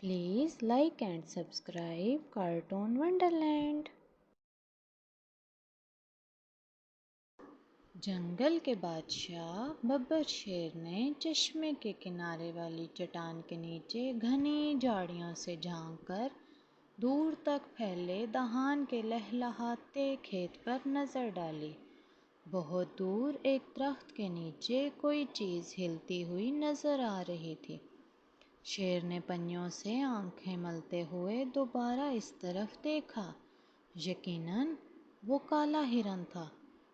Please like and subscribe Cartoon Wonderland. जंगल के बादशाह बब्बर शेर ने चश्मे के किनारे वाली चट्टान के नीचे घनी झाड़ियों से झांककर दूर तक फैले दहान के लहलहाते खेत पर नजर डाली। बहुत दूर एक दरख्त के नीचे कोई चीज हिलती हुई नजर आ रही थी। शेर ने पन्नियों से आंखें मलते हुए दोबारा इस तरफ देखा। यकीनन वो काला हिरन था।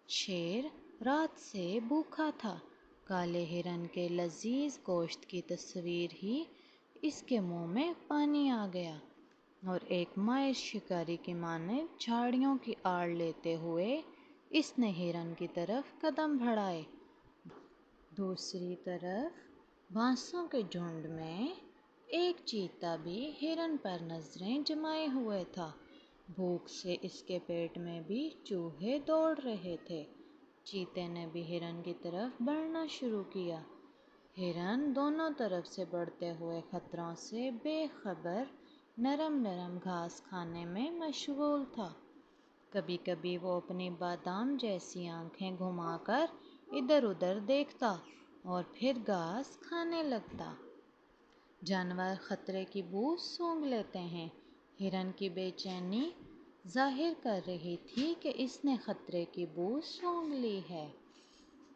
शेर रात से भूखा था। काले हिरन के लजीज गोश्त की तस्वीर ही इसके मुंह में पानी आ गया और एक माहिर शिकारी की मानिंद झाड़ियों की आड़ लेते हुए इसने हिरन की तरफ कदम बढ़ाए। दूसरी तरफ बांसों के झुंड में एक चीता भी हिरन पर नजरें जमाए हुए था। भूख से इसके पेट में भी चूहे दौड़ रहे थे। चीते ने भी हिरन की तरफ बढ़ना शुरू किया। हिरन दोनों तरफ से बढ़ते हुए खतरों से बेखबर नरम नरम घास खाने में मशगूल था। कभी कभी वो अपनी बादाम जैसी आंखें घुमाकर इधर उधर देखता और फिर घास खाने लगता। जानवर खतरे की बू सूंघ लेते हैं। हिरन की बेचैनी जाहिर कर रही थी कि इसने खतरे की बू सूंघ ली है।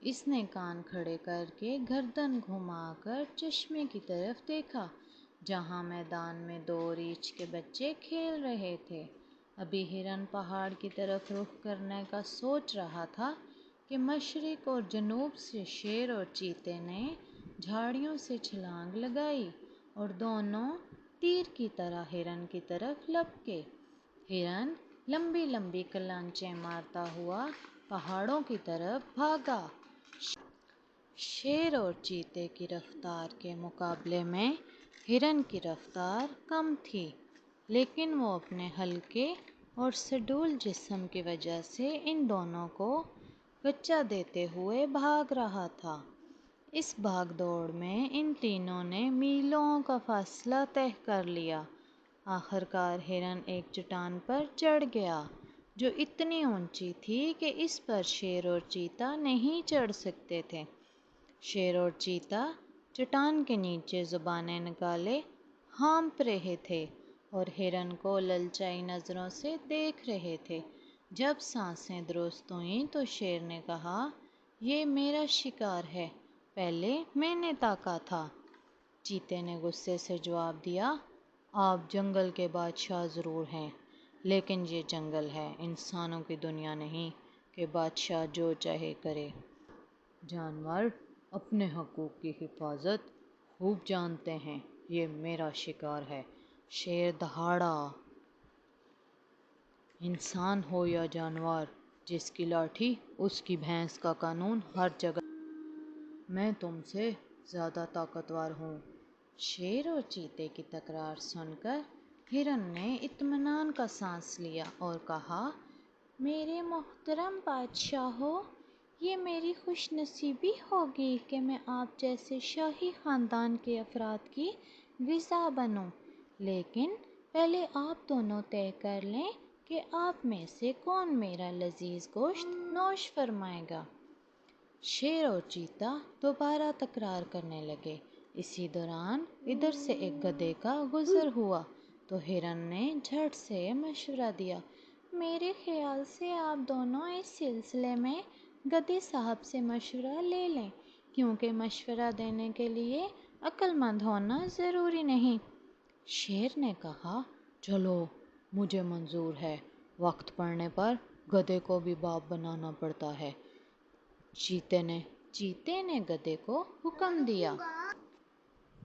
इसने कान खड़े करके गर्दन घुमाकर चश्मे की तरफ देखा, जहां मैदान में दो रीछ के बच्चे खेल रहे थे। अभी हिरन पहाड़ की तरफ रुख करने का सोच रहा था कि मशरिक और जनूब से शेर और चीते ने झाड़ियों से छलांग लगाई और दोनों तीर की तरह हिरन की तरफ लपके। हिरन लंबी लंबी कलांचे मारता हुआ पहाड़ों की तरफ भागा। शेर और चीते की रफ्तार के मुकाबले में हिरन की रफ्तार कम थी, लेकिन वो अपने हल्के और सडूल जिस्म की वजह से इन दोनों को बच्चा देते हुए भाग रहा था। इस भाग दौड़ में इन तीनों ने मीलों का फासला तय कर लिया। आखिरकार हिरन एक चट्टान पर चढ़ गया, जो इतनी ऊंची थी कि इस पर शेर और चीता नहीं चढ़ सकते थे। शेर और चीता चट्टान के नीचे जुबानें निकाले हाँप रहे थे और हिरन को ललचाई नजरों से देख रहे थे। जब सांसें दुरुस्त हुईं तो शेर ने कहा, ये मेरा शिकार है, पहले मैंने ताका था। चीते ने गुस्से से जवाब दिया, आप जंगल के बादशाह ज़रूर हैं, लेकिन ये जंगल है, इंसानों की दुनिया नहीं कि बादशाह जो चाहे करे। जानवर अपने हकूक़ की हिफाजत खूब जानते हैं, ये मेरा शिकार है। शेर दहाड़ा, इंसान हो या जानवर, जिसकी लाठी उसकी भैंस का कानून हर जगह। मैं तुमसे ज़्यादा ताकतवर हूँ। शेर और चीते की तकरार सुनकर हिरन ने इत्मीनान का सांस लिया और कहा, मेरे मोहतरम बादशाहो, ये मेरी खुशनसीबी होगी कि मैं आप जैसे शाही ख़ानदान के अफराद की ग़िज़ा बनूं। लेकिन पहले आप दोनों तय कर लें कि आप में से कौन मेरा लजीज गोश्त नोश फरमाएगा। शेर और चीता दोबारा तकरार करने लगे। इसी दौरान इधर से एक गधे का गुजर हुआ तो हिरन ने झट से मशवरा दिया, मेरे ख्याल से आप दोनों इस सिलसिले में गधे साहब से मशवरा ले लें, क्योंकि मशवरा देने के लिए अक्लमंद होना ज़रूरी नहीं। शेर ने कहा, चलो, मुझे मंजूर है, वक्त पड़ने पर गधे को भी बाप बनाना पड़ता है। चीते ने गधे को हुक्म दिया।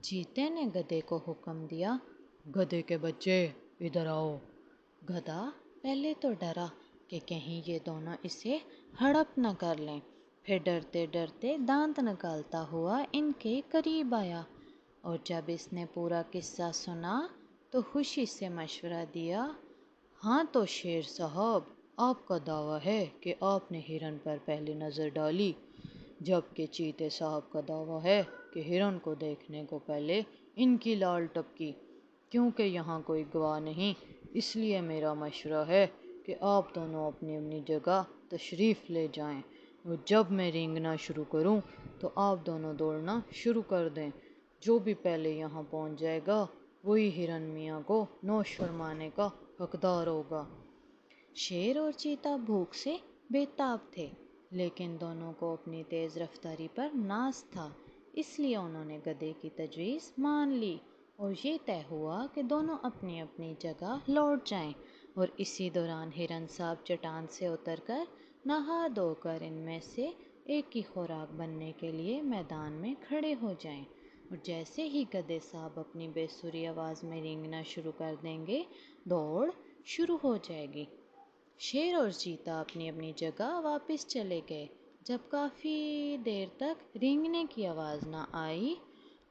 चीते ने गधे को हुक्म दिया, गधे के बच्चे इधर आओ। गधा पहले तो डरा कि कहीं ये दोनों इसे हड़प न कर लें, फिर डरते डरते दांत निकालता हुआ इनके करीब आया और जब इसने पूरा किस्सा सुना तो खुशी से मशवरा दिया, हाँ तो शेर साहब, आपका दावा है कि आपने हिरन पर पहली नज़र डाली, जबकि चीते साहब का दावा है कि हिरन को देखने को पहले इनकी लाल टपकी। کیونکہ یہاں کوئی گواہ نہیں، اس لیے میرا مشورہ ہے کہ آپ دونوں اپنی اپنی جگہ تشریف لے جائیں، اور جب میں رینگنا شروع کروں تو آپ دونوں دوڑنا شروع کر دیں۔ جو بھی پہلے یہاں پہنچ جائے گا وہی ہرن میاں کو نوش فرمانے کا حقدار ہوگا۔ شیر اور چیتا بھوک سے بے تاب تھے، لیکن دونوں کو اپنی تیز رفتاری پر ناز تھا، اس لیے انہوں نے گدھے کی تجویز مان لی اور یہ طے ہوا کہ دونوں اپنی اپنی جگہ لوٹ جائیں، اور اسی دوران ہرن صاحب چٹان سے اتر کر نہا دھو کر ان میں سے ایک کی خوراک بننے کے لیے میدان میں کھڑے ہو جائیں، اور جیسے ہی گدھے صاحب اپنی بے سری آواز میں رینگنا شروع کر دیں گے، دوڑ شروع ہو جائے گی۔ شیر اور چیتا اپنی اپنی جگہ واپس چلے گئے۔ جب کافی دیر تک رینگنے کی آواز نہ آئی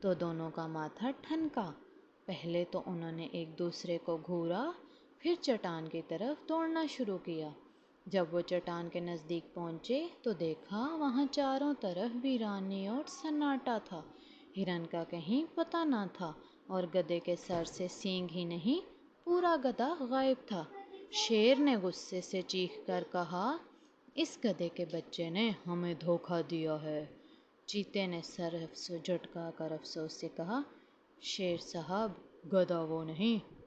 تو دونوں کا ماتھا ٹھنکا۔ پہلے تو انہوں نے ایک دوسرے کو گھورا، پھر چٹان کی طرف دوڑنا شروع کیا۔ جب وہ چٹان کے نزدیک پہنچے تو دیکھا وہاں چاروں طرف ویرانی اور سناٹا تھا، ہرن کا کہیں پتہ نہ تھا، اور گدھے کے سر سے سینگ ہی نہیں، پورا گدھا غائب تھا۔ شیر نے غصے سے چیخ کر کہا، اس گدھے کے بچے نے ہمیں دھوکہ دیا ہے۔ چیتے نے سر جھٹکا کر افسوس سے کہا، شیر صاحب، گدھا وہ نہیں